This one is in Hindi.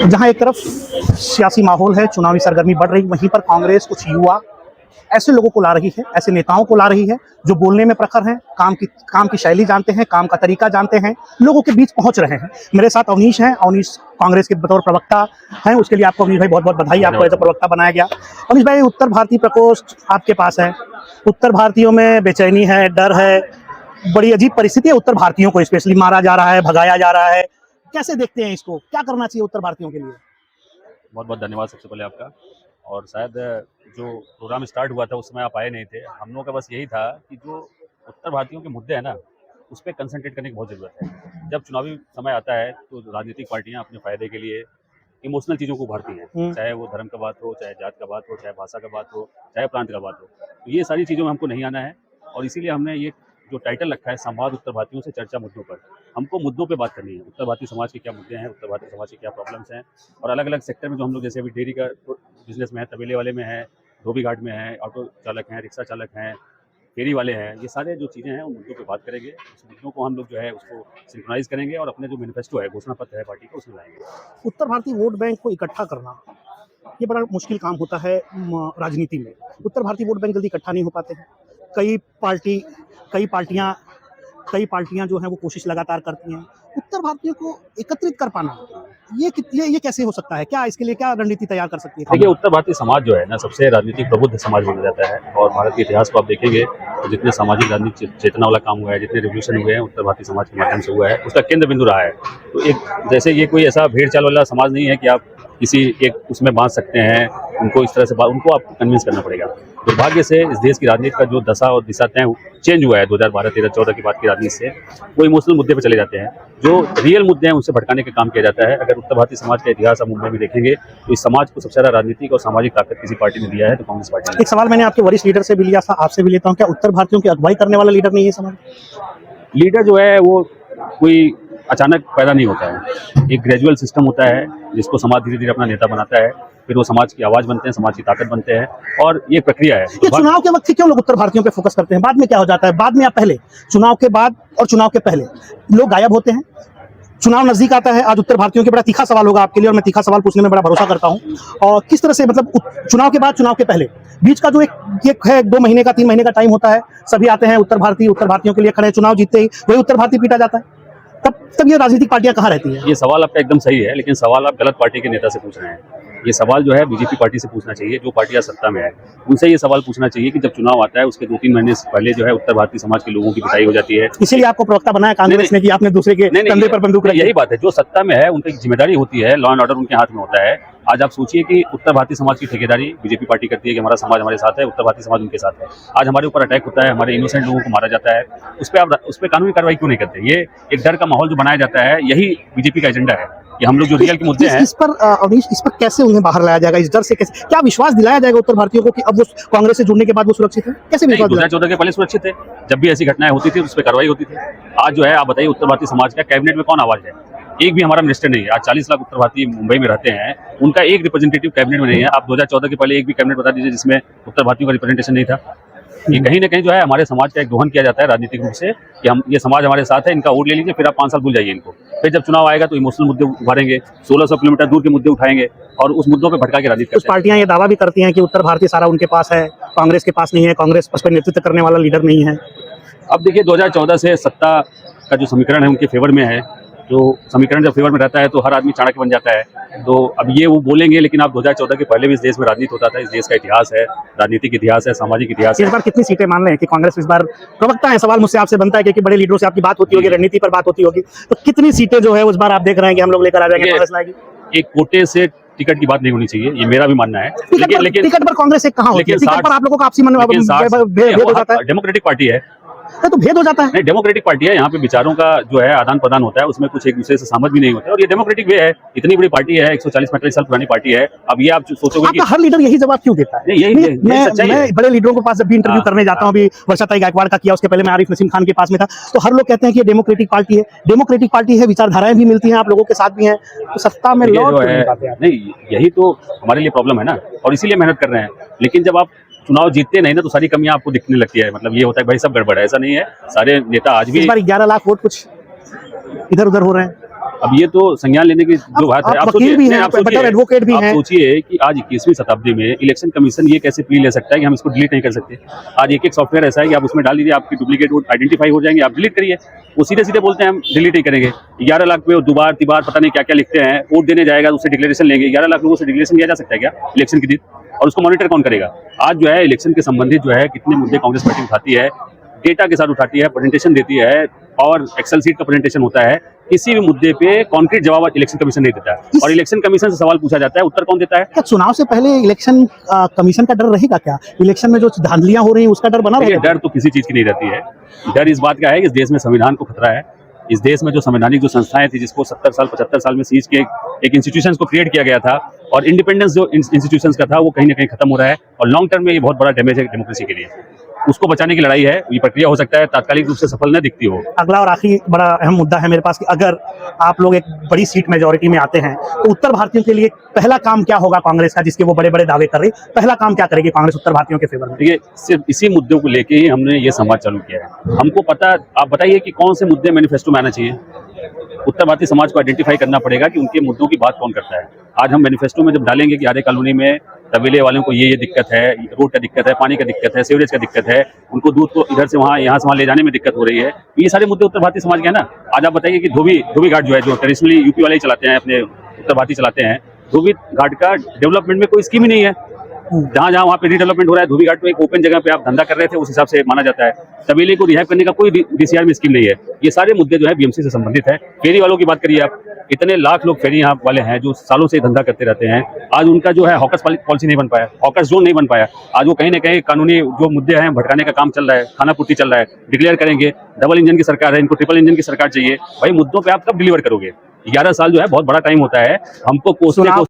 जहां एक तरफ सियासी माहौल है, चुनावी सरगर्मी बढ़ रही, वहीं पर कांग्रेस कुछ युवा ऐसे लोगों को ला रही है, ऐसे नेताओं को ला रही है जो बोलने में प्रखर हैं, काम की शैली जानते हैं, काम का तरीका जानते हैं, लोगों के बीच पहुंच रहे हैं। मेरे साथ अवनीश हैं। अवनीश कांग्रेस के बतौर प्रवक्ता हैं, उसके लिए आपको अवनीश भाई बहुत बहुत बधाई, आपको एज प्रवक्ता बनाया गया। अवनीश भाई, उत्तर भारतीय प्रकोष्ठ आपके पास है, उत्तर भारतीयों में बेचैनी है, डर है, बड़ी अजीब परिस्थिति है। उत्तर भारतीयों को स्पेशली मारा जा रहा है, भगाया जा रहा है, कैसे देखते हैं इसको? क्या करना चाहिए उत्तर भारतीयों के लिए? बहुत बहुत धन्यवाद सबसे पहले आपका। और शायद जो प्रोग्राम स्टार्ट हुआ था उस समय आप आए नहीं थे। हम लोगों का बस यही था कि जो उत्तर भारतीयों के मुद्दे हैं ना, उस पर कंसंट्रेट करने की बहुत ज़रूरत है। जब चुनावी समय आता है तो राजनीतिक पार्टियां अपने फ़ायदे के लिए इमोशनल चीज़ों को उभारती हैं, चाहे वो धर्म का बात हो, चाहे जात का बात हो, चाहे भाषा का बात हो, चाहे प्रांत का बात हो। तो ये सारी चीज़ों में हमको नहीं आना है और इसीलिए हमने ये जो टाइटल रखा है, संवाद उत्तर भारतीयों से चर्चा मुद्दों पर। हमको मुद्दों पे बात करनी है, उत्तर भारतीय समाज के क्या मुद्दे हैं, उत्तर भारतीय समाज के क्या प्रॉब्लम्स हैं, और अलग अलग सेक्टर में जो हम लोग, जैसे अभी डेयरी का बिजनेस में है, तबेले वाले में है, धोबी घाट में है, ऑटो चालक हैं, रिक्शा चालक हैं, फेरी वाले हैं, ये सारे जो चीज़ें हैं उन मुद्दों पे बात करेंगे। उस मुद्दों को हम लोग जो है उसको सिंक्रोनाइज करेंगे और अपने जो मैनिफेस्टो है, घोषणा पत्र है पार्टी को, उसमें लाएंगे। उत्तर भारतीय वोट बैंक को इकट्ठा करना ये बड़ा मुश्किल काम होता है राजनीति में। उत्तर भारतीय वोट बैंक जल्दी इकट्ठा नहीं हो पाते हैं। कई पार्टियां जो हैं वो कोशिश लगातार करती हैं। उत्तर भारतीयों को एकत्रित कर पाना ये कैसे हो सकता है? क्या इसके लिए क्या रणनीति तैयार कर सकती है? देखिए, उत्तर भारतीय समाज जो है ना, सबसे राजनीतिक प्रबुद्ध समाज माना जाता है और भारत के इतिहास को आप देखेंगे तो जितने सामाजिक राजनीतिक चेतना वाला काम हुआ है, जितने रिवोल्यूशन हुए हैं, उत्तर भारतीय समाज के माध्यम से हुआ है, उसका केंद्र बिंदु रहा है। तो एक जैसे ये कोई ऐसा भेड़ चाल वाला समाज नहीं है कि आप किसी एक उसमें बांध सकते हैं, उनको इस तरह से उनको आपको कन्विंस करना पड़ेगा। दुर्भाग्य से इस देश की राजनीति का जो दशा और दिशा चेंज हुआ है 2012, 13, 14 के बाद की राजनीति से, वो इमोशनल मुद्दे पे चले जाते हैं। जो रियल मुद्दे हैं उनसे भटकाने का काम किया जाता है। अगर उत्तर भारतीय समाज का इतिहास आप मुंबई में देखेंगे तो इस समाज को सबसे ज़्यादा राजनीतिक और सामाजिक ताकत किसी पार्टी ने दिया है तो कांग्रेस पार्टी ने। एक सवाल मैंने आपके वरिष्ठ लीडर से भी लिया था, आपसे भी लेता हूँ, क्या उत्तर भारतीयों की अगुवाई करने वाला लीडर नहीं है समाज? लीडर जो है वो कोई अचानक पैदा नहीं होता है, एक ग्रेजुअल सिस्टम होता है जिसको समाज धीरे धीरे अपना नेता बनाता है, फिर वो समाज की आवाज़ बनते हैं, समाज की ताकत बनते हैं, और ये प्रक्रिया है। ये चुनाव के वक्त क्यों लोग उत्तर भारतीयों पे फोकस करते हैं? बाद में क्या हो जाता है? बाद में या पहले? चुनाव के बाद और चुनाव के पहले लोग गायब होते हैं। चुनाव नजदीक आता है। आज उत्तर भारतीयों के बड़ा तीखा सवाल होगा आपके लिए और मैं तीखा सवाल पूछने में बड़ा भरोसा करता हूँ। और किस तरह से, मतलब चुनाव के बाद, चुनाव के पहले, बीच का जो एक है 2 महीने का, 3 महीने का टाइम होता है, सभी आते हैं उत्तर भारतीयों के लिए खड़े, चुनाव जीतते ही वही उत्तर भारतीय पीटा जाता है। तब ये राजनीतिक पार्टियां कहाँ रहती हैं? ये सवाल आपका एकदम सही है, लेकिन सवाल आप गलत पार्टी के नेता से पूछ रहे हैं। ये सवाल जो है बीजेपी पार्टी से पूछना चाहिए, जो पार्टियां सत्ता में है उनसे ये सवाल पूछना चाहिए कि जब चुनाव आता है उसके 2-3 महीने पहले जो है उत्तर भारतीय समाज के लोगों की पिटाई हो जाती है। इसीलिए आपको प्रवक्ता बनाया कांग्रेस ने कि आपने दूसरे के कंधे पर बंदूक रखी। यही बात है, जो सत्ता में है उनकी जिम्मेदारी होती है, लॉ एंड ऑर्डर उनके हाथ में होता है। आज आप सोचिए कि उत्तर भारतीय समाज की ठेकेदारी बीजेपी पार्टी करती है कि हमारा समाज हमारे साथ है, उत्तर भारतीय समाज उनके साथ है। आज हमारे ऊपर अटैक होता है, हमारे इनोसेंट लोगों को मारा जाता है, उस पर कानूनी कार्रवाई क्यों नहीं करते? ये एक डर का माहौल जो बनाया जाता है, यही बीजेपी का एजेंडा है कि हम लोग जो रियल के मुद्दे हैं। इस पर अवनीश, इस पर कैसे उन्हें बाहर लाया जाएगा? इस डर से कैसे, क्या विश्वास दिलाया जाएगा उत्तर भारतीयों को कि अब वो कांग्रेस से जुड़ने के बाद वो सुरक्षित है? कैसे विश्वास? 2014 के पहले सुरक्षित थे, जब भी ऐसी घटनाएं होती थी उस पर कार्रवाई होती थी। आज जो है, आप बताइए, उत्तर भारतीय समाज का कैबिनेट में कौन आवाज है? एक भी हमारा मिनिस्टर नहीं है। आज 40 लाख उत्तर भारतीय मुंबई में रहते हैं, उनका एक रिप्रेजेंटेटिव कैबिनेट में नहीं है। आप 2014 के पहले एक भी कैबिनेट बता दीजिए जिसमें उत्तर भारतीयों का रिप्रेजेंटेशन नहीं था। ये कहीं ना कहीं जो है हमारे समाज का एक दोहन किया जाता है राजनीतिक रूप से कि हम, ये समाज हमारे साथ है, इनका वोट ले लीजिए, फिर आप 5 साल भूल जाइए इनको। फिर जब चुनाव आएगा तो इमोशनल मुद्दे उभारेंगे, 1600 किलोमीटर दूर के मुद्दे उठाएंगे और उस मुद्दों पे भटका के राजनीति करते हैं। कुछ पार्टियां ये दावा भी करती हैं कि उत्तर भारतीय सारा उनके पास है, कांग्रेस के पास नहीं है, कांग्रेस उस पर नेतृत्व करने वाला लीडर नहीं है। अब देखिए, 2014 से सत्ता का जो समीकरण है उनके फेवर में है। जो समीकरण जब फेवर में रहता है तो हर आदमी चाणक्य बन जाता है। तो अब ये वो बोलेंगे, लेकिन आप 2014 के पहले भी इस देश में राजनीति होता था। इस देश का इतिहास है, राजनीतिक इतिहास है, सामाजिक इतिहास है। इस बार कितनी सीटें मान रहे हैं कि कांग्रेस इस बार? प्रवक्ता है, सवाल मुझसे आपसे बनता है क्योंकि बड़े लीडरों से आपकी बात होती होगी, रणनीति पर बात होती होगी, तो कितनी सीटें जो है उस बार आप देख रहे हैं कि हम लोग लेकर आ जाएंगे, कांग्रेस लाएगी? एक कोटे से टिकट की बात नहीं होनी चाहिए, ये मेरा भी मानना है। लेकिन टिकट पर कांग्रेस कहाँ होती है? टिकट पर आप लोगों का आपसी मन भेद हो जाता है। डेमोक्रेटिक पार्टी है तो भेद हो जाता है। नहीं, डेमोक्रेटिक पार्टी है, यहाँ पे विचारों का जो है आदान प्रदान होता है, उसमें कुछ एक दूसरे से सहमत भी नहीं होते और ये डेमोक्रेटिक वे है। इतनी बड़ी पार्टी है, 140-45 साल पुरानी पार्टी है। अब ये आप सोचोगे कि हर लीडर यही जवाब क्यों देता है? मैं बड़े लीडरों के पास जब भी इंटरव्यू करने जाता हूँ, अभी वर्षाताई गायकवाड़ का किया, उसके पहले मैं आरिफ नसीम खान के पास में था, तो हर लोग कहते हैं कि ये डेमोक्रेटिक पार्टी है, डेमोक्रेटिक पार्टी है, विचारधाराएं भी मिलती हैं, आप लोगों के साथ भी हैं, तो सत्ता में लौट नहीं, यही तो हमारे लिए प्रॉब्लम है ना, और इसीलिए मेहनत कर रहे हैं। लेकिन जब आप चुनाव जीतते नहीं ना तो सारी कमियां आपको दिखने लगती है। मतलब ये होता है भाई सब गड़बड़ है, ऐसा नहीं है। सारे नेता आज भी, इस बार 11 लाख वोट कुछ इधर उधर हो रहे हैं। अब ये तो संज्ञान लेने की जो बात है, आप वकील भी हैं, आप better advocate भी हैं। आप सोचिए कि आज 21वीं शताब्दी में इलेक्शन कमीशन ये कैसे प्ली ले सकता है कि हम इसको डिलीट नहीं कर सकते। आज एक सॉफ्टवेयर ऐसा है कि आप उसमें डाल दीजिए, आपकी डुप्लीकेट वोट आइडेंटिफाई हो जाएंगे, आप डिलीट करिए। वो सीधे सीधे बोलते हैं हम डिलीट नहीं करेंगे। 11 लाख पे दुबार तिबार पता नहीं क्या क्या लिखते हैं, वोट देने जाएगा उससे डिक्लेरेशन लेंगे। 11 लाख लोगों से डिक्लेरेशन लिया जा सकता है क्या इलेक्शन के दिन? और उसको मॉनिटर कौन करेगा? आज जो है इलेक्शन के संबंधित जो है कितने मुद्दे कांग्रेस पार्टी उठाती है, डेटा के साथ उठाती है, प्रेजेंटेशन देती है, और एक्सेल शीट का प्रेजेंटेशन होता है। किसी भी मुद्दे पे कॉन्क्रीट जवाब इलेक्शन कमीशन नहीं देता है, और इलेक्शन कमीशन से सवाल पूछा जाता है, उत्तर कौन देता है? क्या चुनाव से पहले इलेक्शन कमीशन का डर रहेगा क्या? इलेक्शन में जो धांधलियां हो रही हैं उसका डर बना देखिए, रहेगा? डर तो किसी चीज की नहीं रहती है। डर इस बात का है कि इस देश में संविधान को खतरा है। इस देश में जो संवैधानिक जो संस्थाएं थी, जिसको 70 साल 75 साल में सीज के एक इंस्टीट्यूशंस को क्रिएट किया गया था, और इंडिपेंडेंस जो इंस्टीट्यूशंस का था वो कहीं ना कहीं खत्म हो रहा है, और लॉन्ग टर्म में ये बहुत बड़ा डैमेज है डेमोक्रेसी के लिए। उसको बचाने की लड़ाई है। ये प्रक्रिया हो सकता है तात्कालिक रूप से सफल न दिखती हो। अगला और आखिरी बड़ा अहम मुद्दा है मेरे पास कि अगर आप लोग एक बड़ी सीट मेजोरिटी में आते हैं तो उत्तर भारतीयों के लिए पहला काम क्या होगा कांग्रेस का, जिसके वो बड़े बड़े दावे कर रही है? पहला काम क्या करेगी कांग्रेस उत्तर भारतीयों के फेवर में? देखिए, सिर्फ इसी मुद्दों को लेके ही हमने ये संवाद चालू किया है। हमको पता, आप बताइए कि कौन से मुद्दे मैनिफेस्टो में आना चाहिए। उत्तर भारतीय समाज को आइडेंटिफाई करना पड़ेगा कि उनके मुद्दों की बात कौन करता है। आज हम मैनिफेस्टो में जब डालेंगे कि आधे कॉलोनी में तबेले वालों को ये दिक्कत है, रोड का दिक्कत है, पानी का दिक्कत है, सीवरेज का दिक्कत है, उनको दूध को इधर से वहाँ यहाँ से वहाँ ले जाने में दिक्कत हो रही है, ये सारे मुद्दे उत्तर भारतीय समाज के हैं ना। आज आप बताइए कि धोबी घाट जो है, जो ट्रेडिशनली यूपी वाले ही चलाते हैं, अपने उत्तर भारतीय चलाते हैं, धोबी घाट का डेवलपमेंट में कोई स्कीम ही नहीं है। जहाँ जहाँ वहाँ पे रीडेवलपमेंट हो रहा है, धोबी घाट में एक ओपन जगह पे आप धंधा कर रहे थे, उस हिसाब से माना जाता है। तबेले को रिहाइव करने का कोई डीसीआर में स्कीम नहीं है। ये सारे मुद्दे जो है बीएमसी से संबंधित है। फेरी वालों की बात करिए आप, इतने लाख लोग फेरी यहाँ वाले हैं जो सालों से धंधा करते रहते हैं। आज उनका जो है हॉकर्स पॉलिसी नहीं बन पाया, हॉकर्स जोन नहीं बन पाया। आज वो कहीं ना कहीं कानूनी जो मुद्दे हैं भटकाने का काम चल रहा है, खानापूर्ति चल रहा है। डिक्लेयर करेंगे, डबल इंजन की सरकार है, इनको ट्रिपल इंजन की सरकार चाहिए। भाई मुद्दों पे आप कब डिलीवर करोगे? 11 साल जो है बहुत बड़ा टाइम होता है। हमको कोसने को